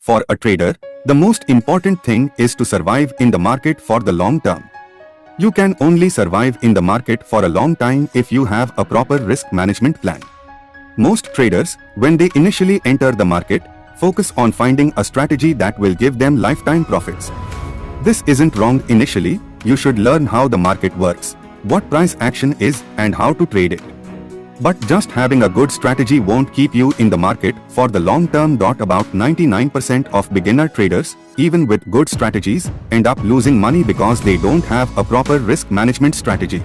For a trader, the most important thing is to survive in the market for the long term. You can only survive in the market for a long time if you have a proper risk management plan. Most traders, when they initially enter the market, focus on finding a strategy that will give them lifetime profits. This isn't wrong initially. You should learn how the market works, what price action is, and how to trade it. But just having a good strategy won't keep you in the market for the long term. About 99% of beginner traders, even with good strategies, end up losing money because they don't have a proper risk management strategy.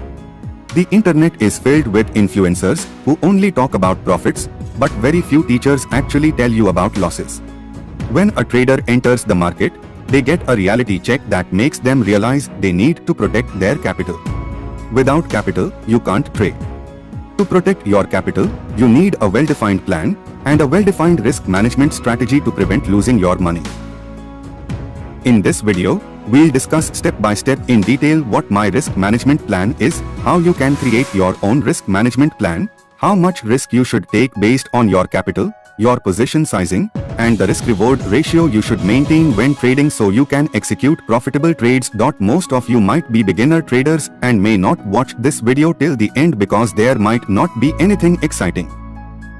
The internet is filled with influencers who only talk about profits, but very few teachers actually tell you about losses. When a trader enters the market, they get a reality check that makes them realize they need to protect their capital. Without capital, you can't trade. To protect your capital, you need a well-defined plan and a well-defined risk management strategy to prevent losing your money. In this video, we'll discuss step-by-step in detail what my risk management plan is, how you can create your own risk management plan, how much risk you should take based on your capital, your position sizing, and the risk-reward ratio you should maintain when trading so you can execute profitable trades. Most of you might be beginner traders and may not watch this video till the end because there might not be anything exciting.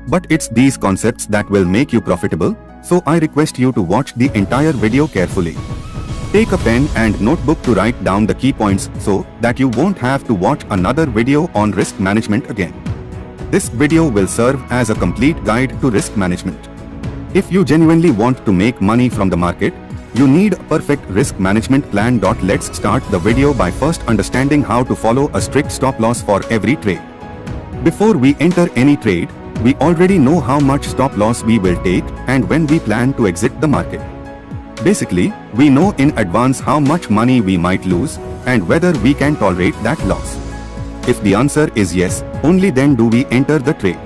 But it's these concepts that will make you profitable, so I request you to watch the entire video carefully. Take a pen and notebook to write down the key points so that you won't have to watch another video on risk management again. This video will serve as a complete guide to risk management. If you genuinely want to make money from the market, you need a perfect risk management plan. Let's start the video by first understanding how to follow a strict stop loss for every trade. Before we enter any trade, we already know how much stop loss we will take and when we plan to exit the market. Basically, we know in advance how much money we might lose and whether we can tolerate that loss. If the answer is yes, only then do we enter the trade.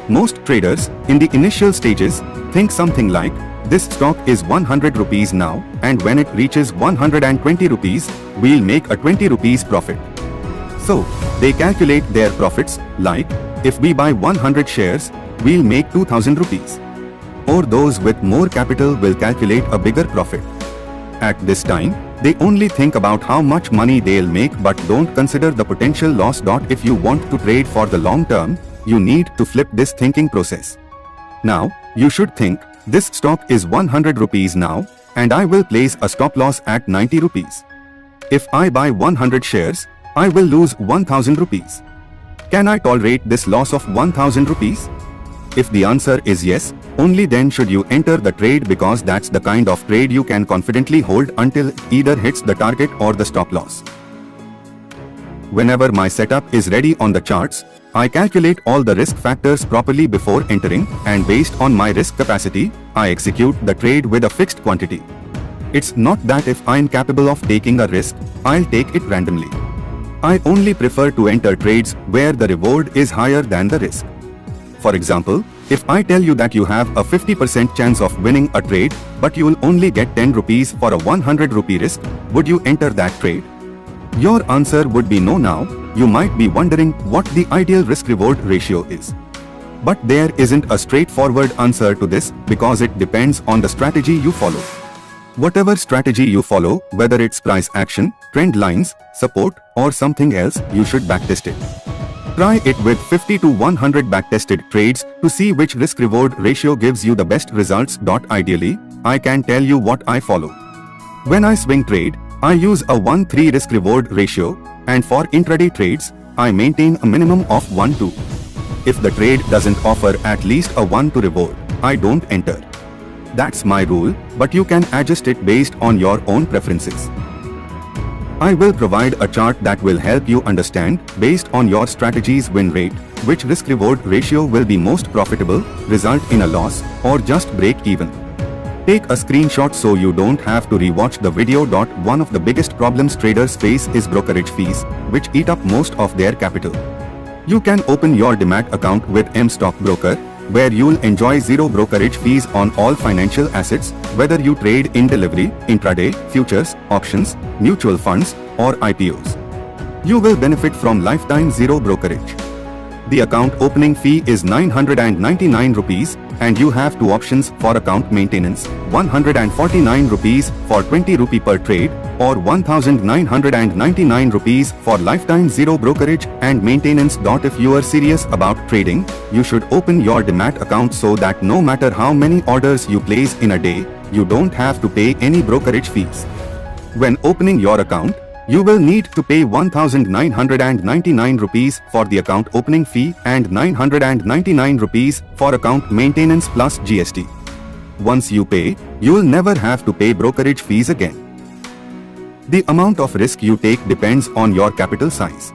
Most traders, in the initial stages, think something like, this stock is 100 rupees now, and when it reaches 120 rupees, we'll make a 20 rupees profit. So, they calculate their profits, like, if we buy 100 shares, we'll make 2000 rupees. Or those with more capital will calculate a bigger profit. At this time, they only think about how much money they'll make but don't consider the potential loss. If you want to trade for the long term, you need to flip this thinking process. Now, you should think, this stock is 100 rupees now, and I will place a stop loss at 90 rupees. If I buy 100 shares, I will lose 1000 rupees. Can I tolerate this loss of 1000 rupees? If the answer is yes, only then should you enter the trade because that's the kind of trade you can confidently hold until it either hits the target or the stop loss. Whenever my setup is ready on the charts, I calculate all the risk factors properly before entering, and based on my risk capacity, I execute the trade with a fixed quantity. It's not that if I'm capable of taking a risk, I'll take it randomly. I only prefer to enter trades where the reward is higher than the risk. For example, if I tell you that you have a 50% chance of winning a trade, but you will only get 10 rupees for a 100 rupee risk, would you enter that trade? Your answer would be no. Now, you might be wondering what the ideal risk-reward ratio is. But there isn't a straightforward answer to this because it depends on the strategy you follow. Whatever strategy you follow, whether it's price action, trend lines, support, or something else, you should backtest it. Try it with 50 to 100 backtested trades to see which risk-reward ratio gives you the best results. Ideally, I can tell you what I follow. When I swing trade, I use a 1:3 risk-reward ratio, and for intraday trades, I maintain a minimum of 1:2. If the trade doesn't offer at least a 1 to reward, I don't enter. That's my rule, but you can adjust it based on your own preferences. I will provide a chart that will help you understand, based on your strategy's win rate, which risk-reward ratio will be most profitable, result in a loss, or just break even. Take a screenshot so you don't have to rewatch the video. One of the biggest problems traders face is brokerage fees, which eat up most of their capital. You can open your Demat account with mStockBroker, where you'll enjoy zero brokerage fees on all financial assets, whether you trade in delivery, intraday, futures, options, mutual funds, or IPOs. You will benefit from lifetime zero brokerage. The account opening fee is 999 rupees, and you have two options for account maintenance, 149 rupees for 20 rupee per trade or 1999 rupees for lifetime zero brokerage and maintenance. If you are serious about trading, you should open your Demat account so that no matter how many orders you place in a day, you don't have to pay any brokerage fees. When opening your account, you will need to pay 1999 rupees for the account opening fee and 999 rupees for account maintenance plus GST. Once you pay, you will never have to pay brokerage fees again. The amount of risk you take depends on your capital size.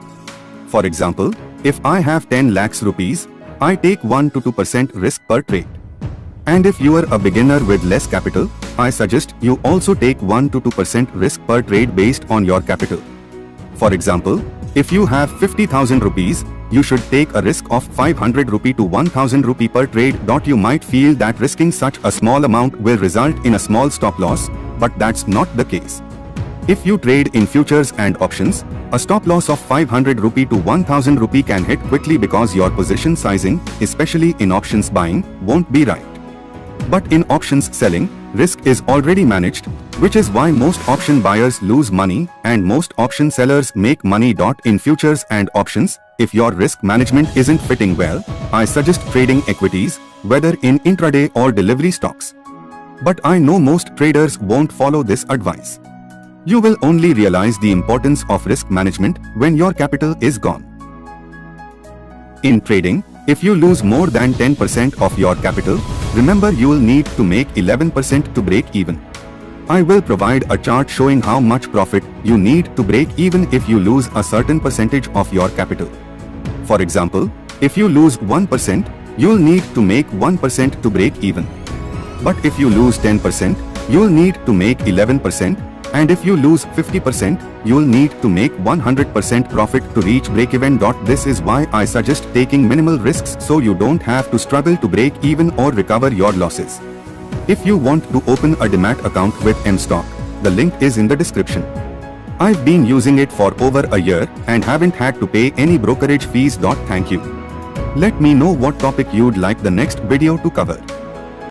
For example, if I have 10 lakhs rupees, I take 1 to 2% risk per trade. And if you are a beginner with less capital, I suggest you also take 1 to 2% risk per trade based on your capital. For example, if you have 50,000 rupees, you should take a risk of 500 rupee to 1000 rupee per trade. You might feel that risking such a small amount will result in a small stop loss, but that's not the case. If you trade in futures and options, a stop loss of 500 rupee to 1000 rupee can hit quickly because your position sizing, especially in options buying, won't be right. But in options selling, risk is already managed, which is why most option buyers lose money and most option sellers make money. In futures and options, if your risk management isn't fitting well, I suggest trading equities, whether in intraday or delivery stocks. But I know most traders won't follow this advice. You will only realize the importance of risk management when your capital is gone. In trading, if you lose more than 10% of your capital, remember you will need to make 11% to break even. I will provide a chart showing how much profit you need to break even if you lose a certain percentage of your capital. For example, if you lose 1%, you will need to make 1% to break even. But if you lose 10%, you will need to make 11%. And if you lose 50%, you will need to make 100% profit to reach break-even. This is why I suggest taking minimal risks so you don't have to struggle to break even or recover your losses. If you want to open a Demat account with mstock, the link is in the description. I've been using it for over a year and haven't had to pay any brokerage fees. Thank you. Let me know what topic you'd like the next video to cover.